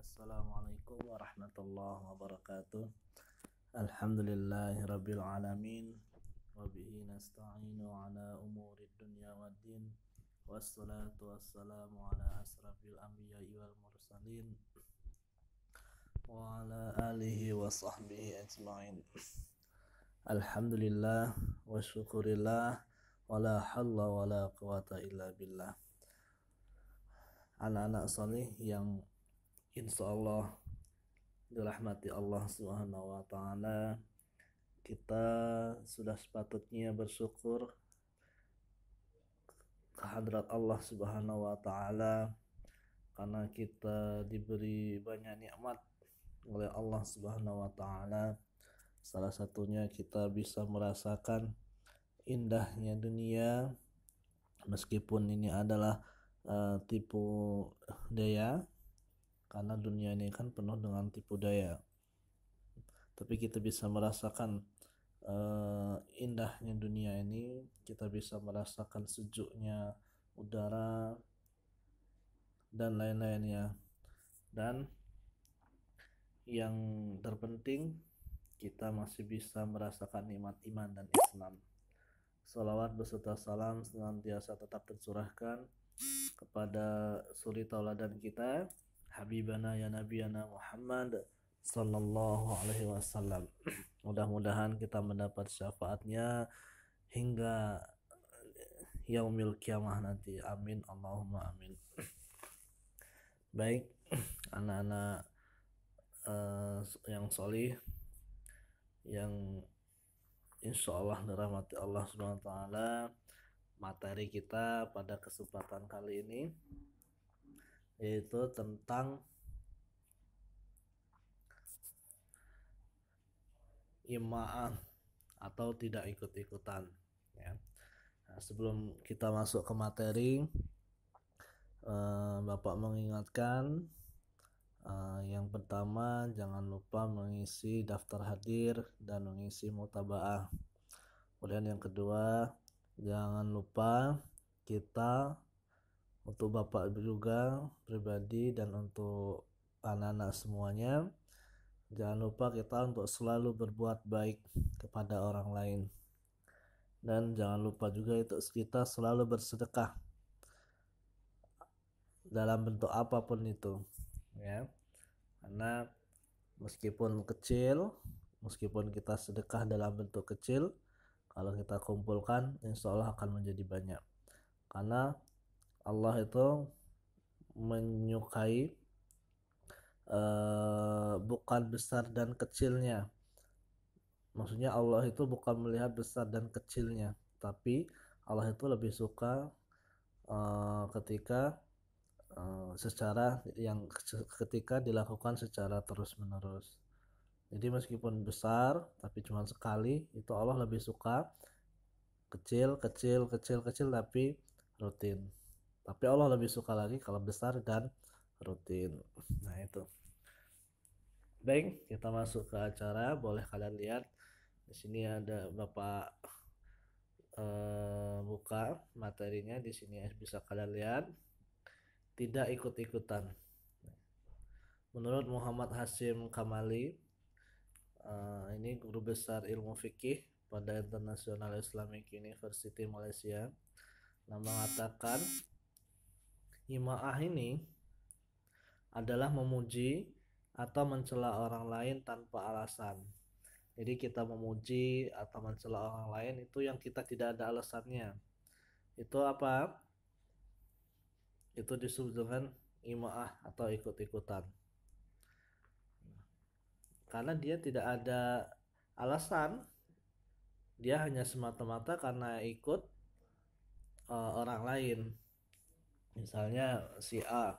Assalamualaikum warahmatullahi wabarakatuh. Alhamdulillahi rabbil alamin. Wabihi nasta'inu ala umuri dunya waddin. Wassalatu wassalamu ala asrafil anbiya'i wal mursalin wa ala alihi wa sahbihi ajma'in. Alhamdulillah wa syukurillah wa la halla wa la quwata illa billah. Anak-anak salih yang insyaallah dirahmati Allah Subhanahu wa taala, kita sudah sepatutnya bersyukur kehadrat Allah Subhanahu wa taala karena kita diberi banyak nikmat oleh Allah Subhanahu wa taala. Salah satunya kita bisa merasakan indahnya dunia, meskipun ini adalah tipu daya, karena dunia ini kan penuh dengan tipu daya, tapi kita bisa merasakan indahnya dunia ini. Kita bisa merasakan sejuknya udara dan lain-lainnya, dan yang terpenting kita masih bisa merasakan nikmat iman dan Islam. Salawat beserta salam senantiasa tetap tercurahkan kepada suri tauladan kita, Habibana ya Nabiyana Muhammad sallallahu alaihi wasallam. Mudah-mudahan kita mendapat syafaatnya hingga yaumil kiamah nanti. Amin Allahumma amin. Baik, anak-anak yang solih, yang insyaallah dirahmati Allah Subhanahu wa taala, materi kita pada kesempatan kali ini yaitu tentang ima'ah atau tidak ikut-ikutan, ya. Nah, sebelum kita masuk ke materi, Bapak mengingatkan, yang pertama jangan lupa mengisi daftar hadir dan mengisi mutabaah. Kemudian yang kedua, jangan lupa kita, untuk Bapak juga pribadi dan untuk anak-anak semuanya, jangan lupa kita untuk selalu berbuat baik kepada orang lain, dan jangan lupa juga itu kita selalu bersedekah dalam bentuk apapun itu, ya. Karena meskipun kecil, meskipun kita sedekah dalam bentuk kecil, kalau kita kumpulkan insya Allah akan menjadi banyak. Karena Allah itu menyukai bukan besar dan kecilnya. Maksudnya Allah itu bukan melihat besar dan kecilnya, tapi Allah itu lebih suka ketika ketika dilakukan secara terus-menerus. Jadi meskipun besar tapi cuma sekali, itu Allah lebih suka kecil tapi rutin. Tapi Allah lebih suka lagi kalau besar dan rutin. Nah itu. Baik, kita masuk ke acara. Boleh kalian lihat di sini ada Bapak buka materinya. Di sini bisa kalian lihat. Tidak ikut-ikutan. Menurut Muhammad Hashim Kamali, ini guru besar ilmu fikih pada International Islamic University Malaysia, mengatakan ima'ah ini adalah memuji atau mencela orang lain tanpa alasan. Jadi kita memuji atau mencela orang lain itu yang kita tidak ada alasannya. Itu apa? Itu disebut dengan ima'ah atau ikut-ikutan. Karena dia tidak ada alasan, dia hanya semata-mata karena ikut orang lain. Misalnya si A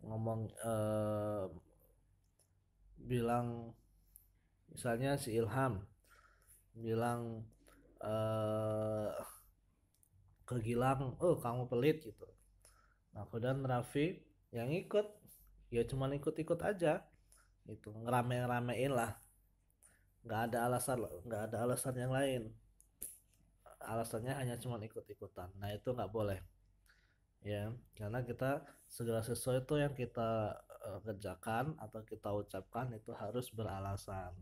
ngomong, bilang, misalnya si Ilham bilang ke Gilang, oh kamu pelit gitu. Nah kemudian Raffi yang ikut, ya cuman ikut-ikut aja, itu ngerame-ramein lah, nggak ada alasan yang lain, alasannya hanya cuman ikut-ikutan. Nah itu nggak boleh, ya. Karena kita segala sesuatu yang kita kerjakan atau kita ucapkan itu harus beralasan.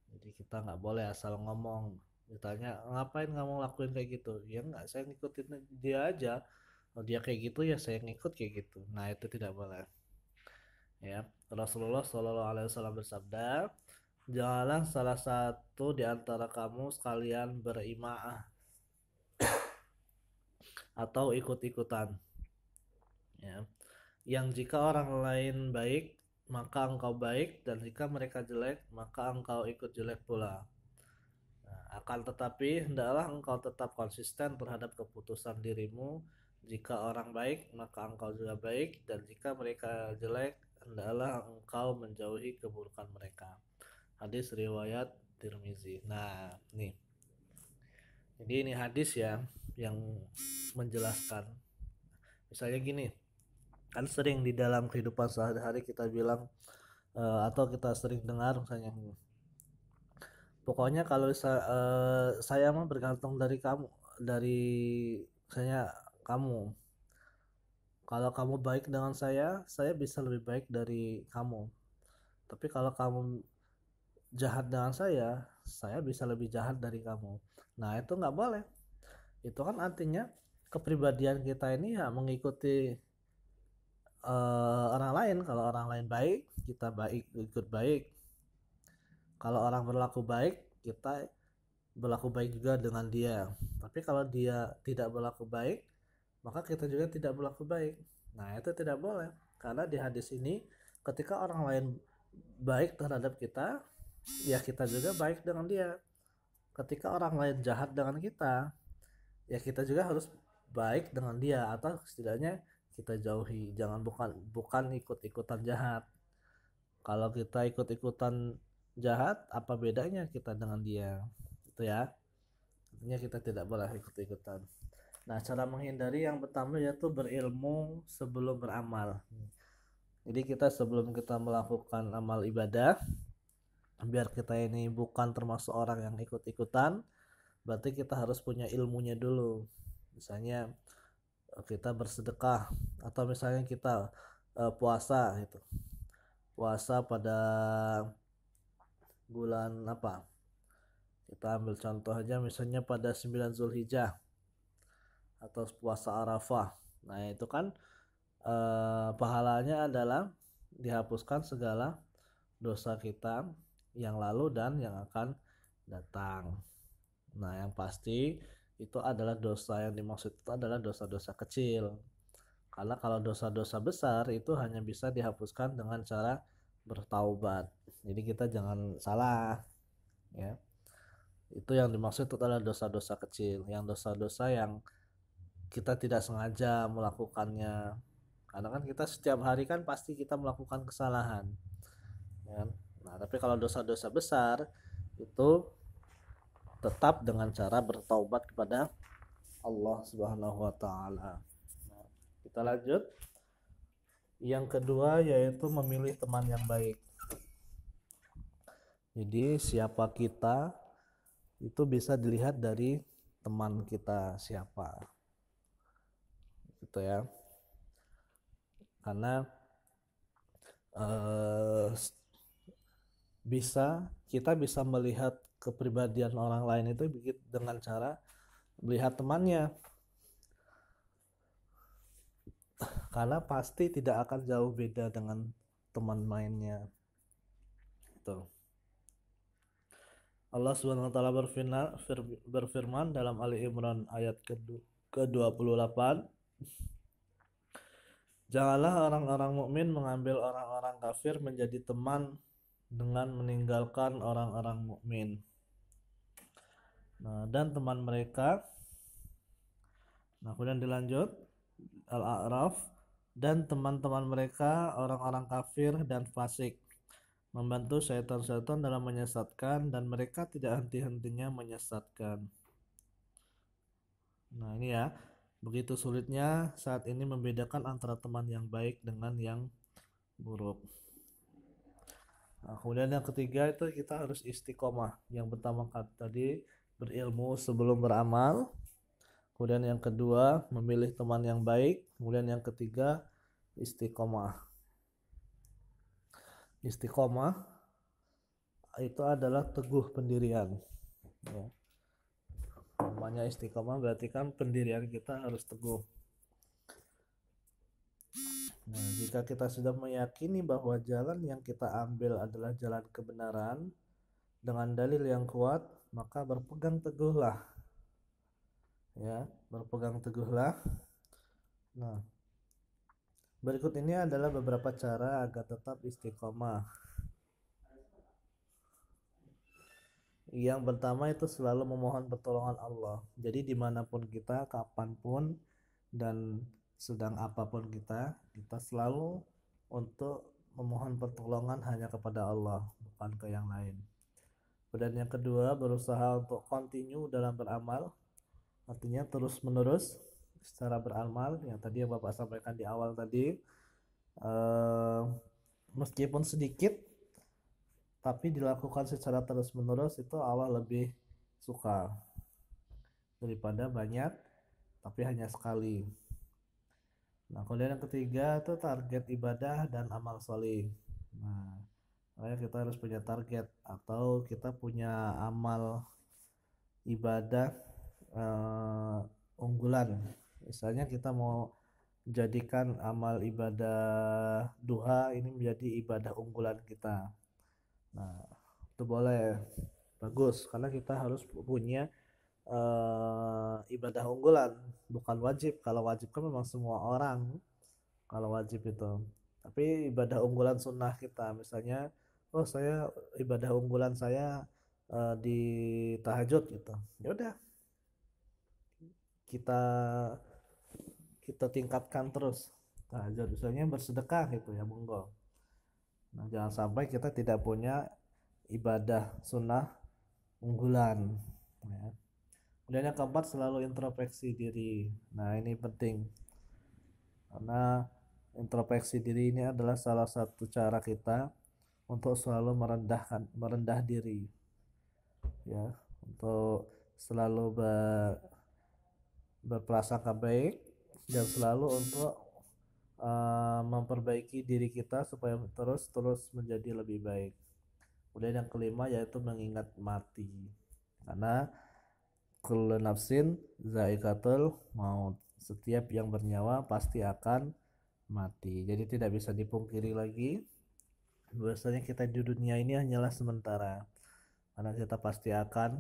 Jadi kita nggak boleh asal ngomong. Ditanya ngapain kamu lakuin kayak gitu, ya nggak, saya ngikutin dia aja. Oh, dia kayak gitu ya saya ngikut kayak gitu. Nah itu tidak boleh. Ya, Rasulullah Shallallahu Alaihi Wasallam bersabda, janganlah salah satu di antara kamu sekalian berimaah atau ikut-ikutan. Ya, yang jika orang lain baik maka engkau baik, dan jika mereka jelek maka engkau ikut jelek pula. Nah, akan tetapi hendaklah engkau tetap konsisten terhadap keputusan dirimu. Jika orang baik maka engkau juga baik, dan jika mereka jelek hendaklah engkau menjauhi keburukan mereka. Hadis riwayat Tirmizi. Nah, nih. Jadi ini hadis ya yang menjelaskan. Misalnya gini, kan sering di dalam kehidupan sehari-hari kita bilang atau kita sering dengar misalnya, pokoknya kalau saya mah bergantung dari kamu, dari saya kamu. Kalau kamu baik dengan saya bisa lebih baik dari kamu. Tapi kalau kamu jahat dengan saya bisa lebih jahat dari kamu. Nah itu nggak boleh. Itu kan artinya kepribadian kita ini ya mengikuti orang lain. Kalau orang lain baik, kita baik ikut baik. Kalau orang berlaku baik, kita berlaku baik juga dengan dia. Tapi kalau dia tidak berlaku baik, maka kita juga tidak berlaku baik. Nah itu tidak boleh. Karena di hadis ini, ketika orang lain baik terhadap kita, ya kita juga baik dengan dia. Ketika orang lain jahat dengan kita, ya kita juga harus baik dengan dia, atau setidaknya kita jauhi. Jangan bukan ikut-ikutan jahat. Kalau kita ikut-ikutan jahat, apa bedanya kita dengan dia? Itu ya. Artinya kita tidak boleh ikut-ikutan. Nah, cara menghindari yang pertama yaitu berilmu sebelum beramal. Jadi kita sebelum kita melakukan amal ibadah, biar kita ini bukan termasuk orang yang ikut-ikutan, berarti kita harus punya ilmunya dulu. Misalnya kita bersedekah, atau misalnya kita puasa gitu. Puasa pada bulan apa? Kita ambil contoh aja misalnya pada 9 Zulhijjah atau puasa Arafah. Nah, itu kan pahalanya adalah dihapuskan segala dosa kita yang lalu dan yang akan datang. Nah, yang pasti itu adalah dosa yang dimaksud itu adalah dosa-dosa kecil. Karena kalau dosa-dosa besar itu hanya bisa dihapuskan dengan cara bertaubat. Jadi kita jangan salah, ya. Itu yang dimaksud itu adalah dosa-dosa kecil, yang dosa-dosa yang kita tidak sengaja melakukannya. Karena kan kita setiap hari kan pasti kita melakukan kesalahan, ya. Nah, tapi kalau dosa-dosa besar itu tetap dengan cara bertaubat kepada Allah Subhanahu wa taala. Nah, kita lanjut. Yang kedua yaitu memilih teman yang baik. Jadi siapa kita itu bisa dilihat dari teman kita siapa. Gitu ya. Karena kita bisa melihat kepribadian orang lain itu dengan cara melihat temannya. Karena pasti tidak akan jauh beda dengan teman mainnya. Gitu. Allah Subhanahu wa taala berfirman dalam Ali Imran ayat ke-28, janganlah orang-orang mukmin mengambil orang-orang kafir menjadi teman dengan meninggalkan orang-orang mukmin. Nah, dan teman mereka. Nah, kemudian dilanjut Al-A'raf, dan teman-teman mereka orang-orang kafir dan fasik, membantu syaitan-syaitan dalam menyesatkan, dan mereka tidak henti-hentinya menyesatkan. Nah, ini ya, begitu sulitnya saat ini membedakan antara teman yang baik dengan yang buruk. Nah, kemudian yang ketiga itu kita harus istiqomah. Yang pertama tadi berilmu sebelum beramal. Kemudian yang kedua memilih teman yang baik. Kemudian yang ketiga istiqomah. Istiqomah itu adalah teguh pendirian, ya. Namanya istiqomah berarti kan pendirian kita harus teguh. Nah, jika kita sudah meyakini bahwa jalan yang kita ambil adalah jalan kebenaran dengan dalil yang kuat, maka berpegang teguhlah, ya, berpegang teguhlah. Nah, berikut ini adalah beberapa cara agar tetap istiqomah. Yang pertama itu selalu memohon pertolongan Allah. Jadi dimanapun kita, kapanpun, dan sedang apapun kita selalu untuk memohon pertolongan hanya kepada Allah, bukan ke yang lain. Dan yang kedua, berusaha untuk continue dalam beramal, artinya terus menerus secara beramal. Yang tadi yang Bapak sampaikan di awal tadi, meskipun sedikit tapi dilakukan secara terus menerus, itu Allah lebih suka daripada banyak tapi hanya sekali. Nah, kemudian yang ketiga itu target ibadah dan amal soleh. Nah, makanya kita harus punya target atau kita punya amal ibadah unggulan. Misalnya kita mau jadikan amal ibadah duha ini menjadi ibadah unggulan kita. Nah, itu boleh, bagus, karena kita harus punya ibadah unggulan, bukan wajib. Kalau wajib kan memang semua orang kalau wajib itu. Tapi ibadah unggulan sunnah kita, misalnya, oh saya ibadah unggulan saya di tahajud gitu. Ya udah, kita kita tingkatkan terus tahajud, misalnya bersedekah gitu ya, monggo. Nah, jangan sampai kita tidak punya ibadah sunnah unggulan, ya. Kemudian yang keempat, selalu introspeksi diri. Nah, ini penting karena introspeksi diri ini adalah salah satu cara kita untuk selalu merendah diri, ya, untuk selalu berprasangka baik dan selalu untuk memperbaiki diri kita supaya terus menjadi lebih baik. Kemudian yang kelima yaitu mengingat mati, karena kullu nafsin zaikatul maut, setiap yang bernyawa pasti akan mati. Jadi tidak bisa dipungkiri lagi bahwasanya kita di dunia ini hanyalah sementara, karena kita pasti akan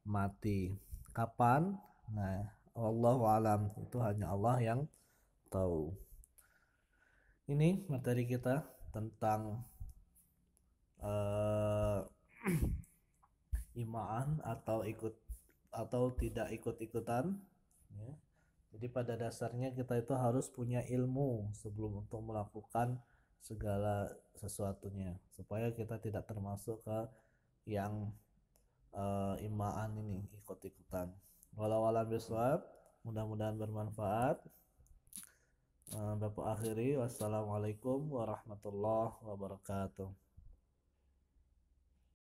mati. Kapan? Nah, wallahu alam, itu hanya Allah yang tahu. Ini materi kita tentang uh, imaan atau tidak ikut-ikutan, ya. Jadi pada dasarnya kita itu harus punya ilmu sebelum untuk melakukan segala sesuatunya, supaya kita tidak termasuk ke yang imaan ini, ikut-ikutan. Walau alam bisawab, mudah-mudahan bermanfaat. Bapak akhiri, wassalamualaikum warahmatullahi wabarakatuh.